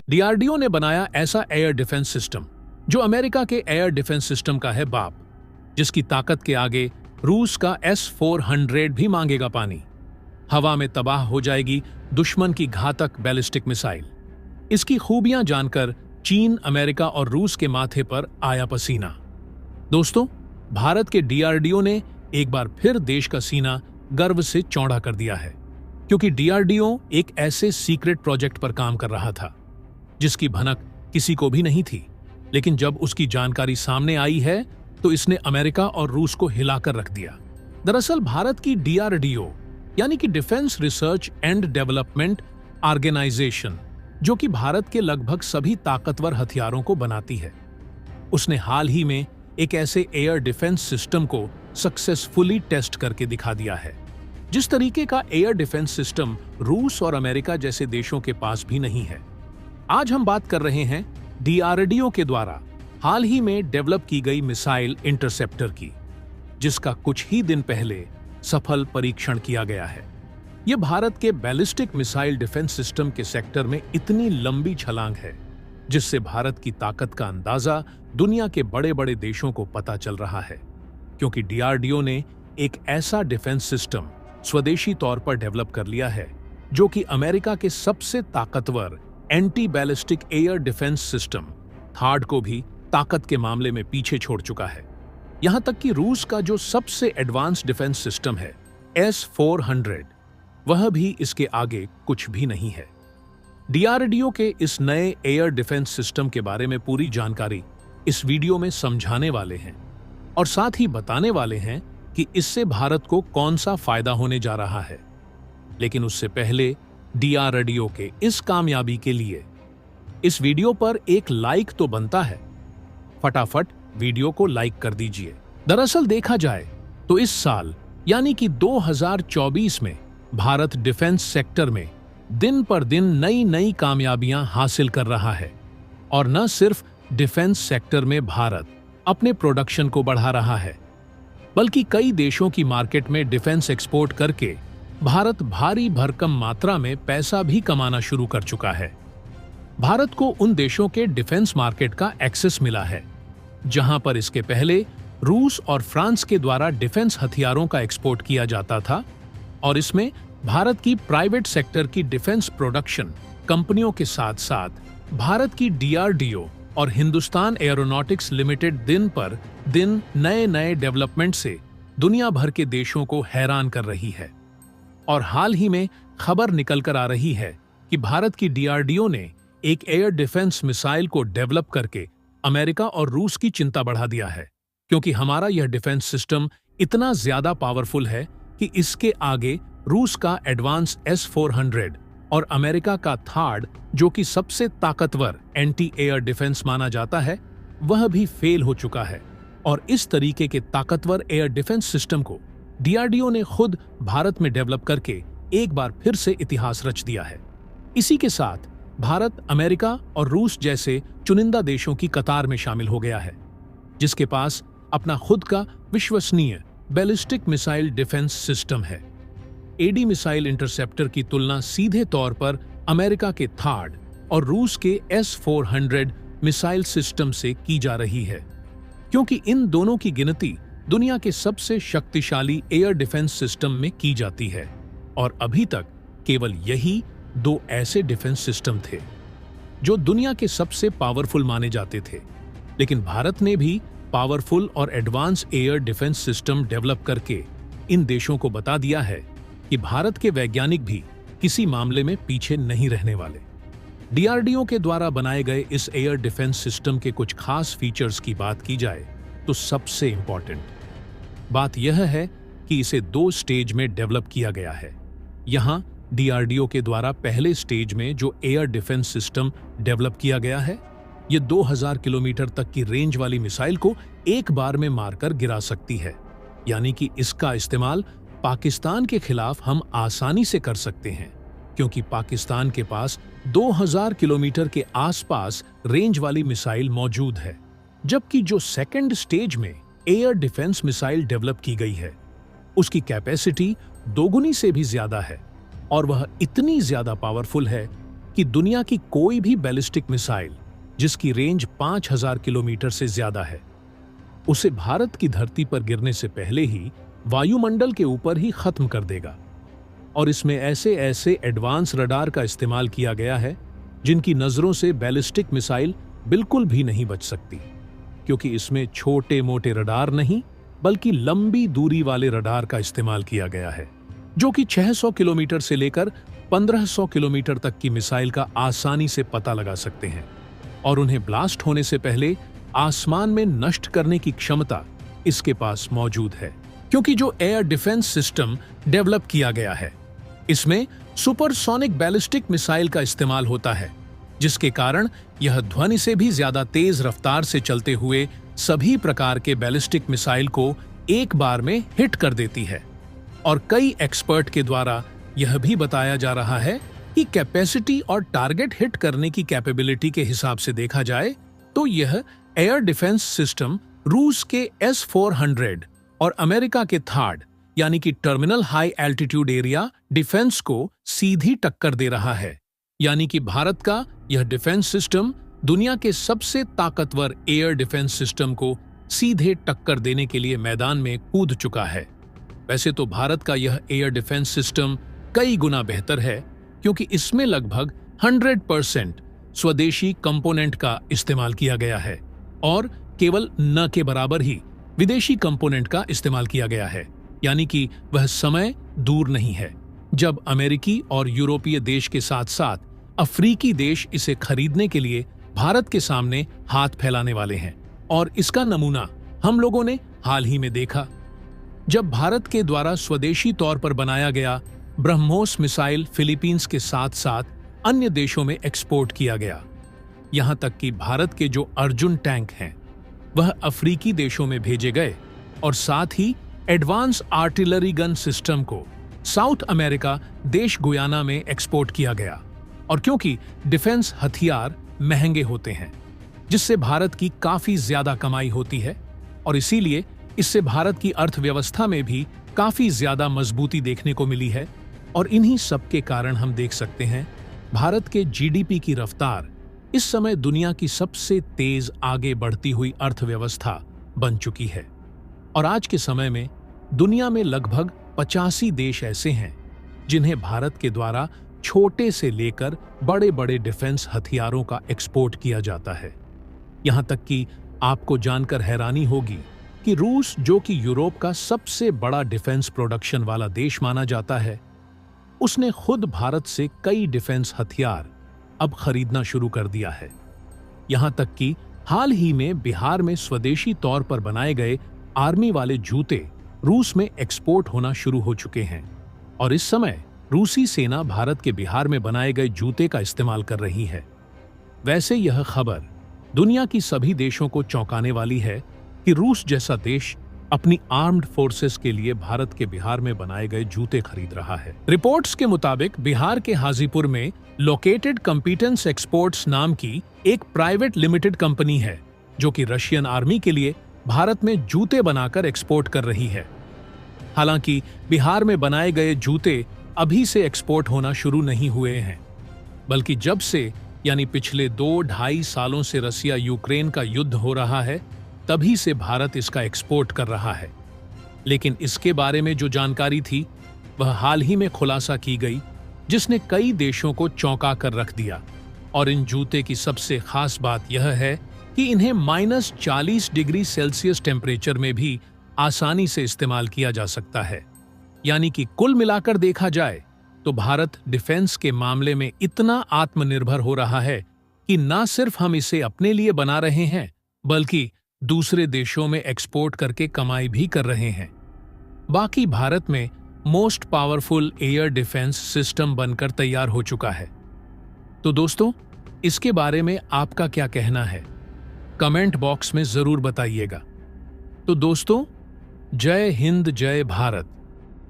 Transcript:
DRDO ने बनाया ऐसा एयर डिफेंस सिस्टम जो अमेरिका के एयर डिफेंस सिस्टम का है बाप, जिसकी ताकत के आगे रूस का S-400 भी मांगेगा पानी। हवा में तबाह हो जाएगी दुश्मन की घातक बैलिस्टिक मिसाइल। इसकी खूबियां जानकर चीन, अमेरिका और रूस के माथे पर आया पसीना। दोस्तों, भारत के डीआरडीओ ने एक बार फिर देश का सीना गर्व से चौड़ा कर दिया है, क्योंकि डीआरडीओ एक ऐसे सीक्रेट प्रोजेक्ट पर काम कर रहा था जिसकी भनक किसी को भी नहीं थी, लेकिन जब उसकी जानकारी सामने आई है तो इसने अमेरिका और रूस को हिलाकर रख दिया। दरअसल भारत की डीआरडीओ यानी कि defence research and development organisation, जो कि भारत के लगभग सभी ताकतवर हथियारों को बनाती है, उसने हाल ही में एक ऐसे एयर डिफेंस सिस्टम को सक्सेसफुली टेस्ट करके दिखा दिया है जिस तरीके का एयर डिफेंस सिस्टम रूस और अमेरिका जैसे देशों के पास भी नहीं है। आज हम बात कर रहे हैं डीआरडीओ के द्वारा हाल ही में डेवलप की गई मिसाइल इंटरसेप्टर की, जिसका कुछ ही दिन पहले सफल परीक्षण किया गया है। यह भारत के बैलिस्टिक मिसाइल डिफेंस सिस्टम के सेक्टर में इतनी लंबी छलांग है जिससे भारत की ताकत का अंदाजा दुनिया के बड़े बड़े देशों को पता चल रहा है, क्योंकि डीआरडीओ ने एक ऐसा डिफेंस सिस्टम स्वदेशी तौर पर डेवलप कर लिया है जो कि अमेरिका के सबसे ताकतवर anti ballistic air defence system third को भी ताकत के मामले में पीछे छोड़ चुका है। यहां तक कि रूस का जो सबसे एडवांस डिफेंस सिस्टम है S-400, वह भी इसके आगे कुछ भी नहीं है। डीआरडीओ के इस नए एयर डिफेंस सिस्टम के बारे में पूरी जानकारी इस वीडियो में समझाने वाले हैं और साथ ही बताने वाले हैं कि इससे भारत को कौन सा फायदा होने जा रहा है। लेकिन उससे पहले डीआरडीओ के इस कामयाबी के लिए इस वीडियो पर एक लाइक तो बनता है। फटाफट वीडियो को लाइक कर दीजिए। दरअसल देखा जाए तो इस साल यानी कि 2024 में भारत डिफेंस सेक्टर में दिन पर दिन नई नई कामयाबियां हासिल कर रहा है, और न सिर्फ डिफेंस सेक्टर में भारत अपने प्रोडक्शन को बढ़ा रहा है, बल्कि कई देशों की मार्केट में डिफेंस एक्सपोर्ट करके भारत भारी भरकम मात्रा में पैसा भी कमाना शुरू कर चुका है। भारत को उन देशों के डिफेंस मार्केट का एक्सेस मिला है जहां पर इसके पहले रूस और फ्रांस के द्वारा डिफेंस हथियारों का एक्सपोर्ट किया जाता था, और इसमें भारत की प्राइवेट सेक्टर की डिफेंस प्रोडक्शन कंपनियों के साथ साथ भारत की डीआरडीओ और हिंदुस्तान एरोनॉटिक्स लिमिटेड दिन पर दिन नए नए डेवलपमेंट से दुनिया भर के देशों को हैरान कर रही है। और हाल ही में खबर निकल कर आ रही है कि भारत की डीआरडीओ ने एक एयर डिफेंस मिसाइल को डेवलप करके अमेरिका और रूस की चिंता बढ़ा दिया है, क्योंकि हमारा यह डिफेंस सिस्टम इतना ज्यादा पावरफुल है कि इसके आगे रूस का एडवांस S-400 और अमेरिका का थार्ड, जो कि सबसे ताकतवर एंटी एयर डिफेंस माना जाता है, वह भी फेल हो चुका है। और इस तरीके के ताकतवर एयर डिफेंस सिस्टम को डीआरडीओ ने खुद भारत में डेवलप करके एक बार फिर से इतिहास रच दिया है। इसी के साथ भारत अमेरिका और रूस जैसे चुनिंदा देशों की कतार में शामिल हो गया है, जिसके पास अपना खुद का विश्वसनीय बैलिस्टिक मिसाइल डिफेंस सिस्टम है। एडी मिसाइल इंटरसेप्टर की तुलना सीधे तौर पर अमेरिका के थार्ड और रूस के S-400 मिसाइल सिस्टम से की जा रही है, क्योंकि इन दोनों की गिनती दुनिया के सबसे शक्तिशाली एयर डिफेंस सिस्टम में की जाती है, और अभी तक केवल यही दो ऐसे डिफेंस सिस्टम थे जो दुनिया के सबसे पावरफुल माने जाते थे। लेकिन भारत ने भी पावरफुल और advance air defence system develop करके इन देशों को बता दिया है कि भारत के वैज्ञानिक भी किसी मामले में पीछे नहीं रहने वाले। डीआरडीओ के द्वारा बनाए गए इस एयर डिफेंस सिस्टम के कुछ खास फीचर्स की बात की जाए तो सबसे इंपॉर्टेंट बात यह है कि इसे 2 स्टेज में डेवलप किया गया है। यहां डीआरडीओ के द्वारा पहले स्टेज में जो एयर डिफेंस सिस्टम डेवलप किया गया है, ये 2000 किलोमीटर तक की रेंज वाली मिसाइल को एक बार में मारकर गिरा सकती है, यानी कि इसका इस्तेमाल पाकिस्तान के खिलाफ हम आसानी से कर सकते हैं, क्योंकि पाकिस्तान के पास 2000 किलोमीटर के आसपास रेंज वाली मिसाइल मौजूद है। जबकि जो सेकंड स्टेज में एयर डिफेंस मिसाइल डेवलप की गई है, उसकी कैपेसिटी दोगुनी से भी ज्यादा है, और वह इतनी ज्यादा पावरफुल है कि दुनिया की कोई भी बैलिस्टिक मिसाइल जिसकी रेंज 5000 किलोमीटर से ज्यादा है, उसे भारत की धरती पर गिरने से पहले ही वायुमंडल के ऊपर ही खत्म कर देगा। और इसमें ऐसे ऐसे एडवांस रडार का इस्तेमाल किया गया है जिनकी नजरों से बैलिस्टिक मिसाइल बिल्कुल भी नहीं बच सकती, क्योंकि इसमें छोटे मोटे रडार नहीं बल्कि लंबी दूरी वाले रडार का इस्तेमाल किया गया है, जो कि 600 किलोमीटर से लेकर 1500 किलोमीटर तक की मिसाइल का आसानी से पता लगा सकते हैं और उन्हें ब्लास्ट होने से पहले आसमान में नष्ट करने की क्षमता इसके पास मौजूद है। क्योंकि जो एयर डिफेंस सिस्टम डेवलप किया गया है, इसमें सुपरसोनिक बैलिस्टिक मिसाइल का इस्तेमाल होता है, जिसके कारण यह ध्वनि से भी ज्यादा तेज रफ्तार से चलते हुए सभी प्रकार के बैलिस्टिक मिसाइल को एक बार में हिट कर देती है। और कई एक्सपर्ट के द्वारा यह भी बताया जा रहा है कि कैपेसिटी और टारगेट हिट करने की कैपेबिलिटी के हिसाब से देखा जाए तो यह एयर डिफेंस सिस्टम रूस के S-400 और अमेरिका के THAAD यानी कि terminal high altitude area defence को सीधी टक्कर दे रहा है। यानी कि भारत का यह डिफेंस सिस्टम दुनिया के सबसे ताकतवर एयर डिफेंस सिस्टम को सीधे टक्कर देने के लिए मैदान में कूद चुका है। वैसे तो भारत का यह एयर डिफेंस सिस्टम कई गुना बेहतर है, क्योंकि इसमें लगभग 100% स्वदेशी कंपोनेंट का इस्तेमाल किया गया है और केवल न के बराबर ही विदेशी कंपोनेंट का इस्तेमाल किया गया है। यानी कि वह समय दूर नहीं है जब अमेरिकी और यूरोपीय देश के साथ साथ अफ्रीकी देश इसे खरीदने के लिए भारत के सामने हाथ फैलाने वाले हैं। और इसका नमूना हम लोगों ने हाल ही में देखा, जब भारत के द्वारा स्वदेशी तौर पर बनाया गया ब्रह्मोस मिसाइल फिलीपींस के साथ साथ अन्य देशों में एक्सपोर्ट किया गया। यहां तक कि भारत के जो अर्जुन टैंक हैं वह अफ्रीकी देशों में भेजे गए और साथ ही एडवांस आर्टिलरी गन सिस्टम को साउथ अमेरिका देश गुयाना में एक्सपोर्ट किया गया। और क्योंकि डिफेंस हथियार महंगे होते हैं, जिससे भारत की काफी ज्यादा कमाई होती है और इसीलिए इससे भारत की अर्थव्यवस्था में भी काफी ज्यादा मजबूती देखने को मिली है। और इन्हीं सब के कारण हम देख सकते हैं भारत के जीडीपी की रफ्तार इस समय दुनिया की सबसे तेज आगे बढ़ती हुई अर्थव्यवस्था बन चुकी है। और आज के समय में दुनिया में लगभग 85 देश ऐसे हैं जिन्हें भारत के द्वारा छोटे से लेकर बड़े बड़े डिफेंस हथियारों का एक्सपोर्ट किया जाता है। यहां तक कि आपको जानकर हैरानी होगी कि रूस, जो कि यूरोप का सबसे बड़ा डिफेंस प्रोडक्शन वाला देश माना जाता है, उसने खुद भारत से कई डिफेंस हथियार अब खरीदना शुरू कर दिया है। यहां तक कि हाल ही में बिहार में स्वदेशी तौर पर बनाए गए आर्मी वाले जूते रूस में एक्सपोर्ट होना शुरू हो चुके हैं। और इस समय रूसी सेना भारत के बिहार में बनाए गए जूते का इस्तेमाल कर रही है। वैसे यह खबर दुनिया की सभी देशों को चौंकाने वाली है कि रूस जैसा देश अपनी आर्म्ड फोर्सेस के लिए भारत के बिहार में बनाए गए जूते खरीद रहा है। रिपोर्ट्स के मुताबिक बिहार के हाजीपुर में लोकेटेड कॉम्पिटेंस एक्सपोर्ट्स नाम की एक प्राइवेट लिमिटेड कंपनी है, जो कि रशियन आर्मी के लिए भारत में जूते बनाकर एक्सपोर्ट कर रही है। हालांकि बिहार में बनाए गए जूते अभी से एक्सपोर्ट होना शुरू नहीं हुए हैं, बल्कि जब से यानी पिछले 2-2.5 सालों से रसिया यूक्रेन का युद्ध हो रहा है, तभी से भारत इसका एक्सपोर्ट कर रहा है। लेकिन इसके बारे में जो जानकारी थी वह हाल ही में खुलासा की गई, जिसने कई देशों को चौंका कर रख दिया। और इन जूते की सबसे खास बात यह है कि इन्हें -40 डिग्री सेल्सियस टेम्परेचर में भी आसानी से इस्तेमाल किया जा सकता है। यानी कि कुल मिलाकर देखा जाए तो भारत डिफेंस के मामले में इतना आत्मनिर्भर हो रहा है कि न सिर्फ हम इसे अपने लिए बना रहे हैं, बल्कि दूसरे देशों में एक्सपोर्ट करके कमाई भी कर रहे हैं। बाकी भारत में most powerful air defence system बनकर तैयार हो चुका है। तो दोस्तों, इसके बारे में आपका क्या कहना है? कमेंट बॉक्स में जरूर बताइएगा। तो दोस्तों, जय हिंद, जय भारत।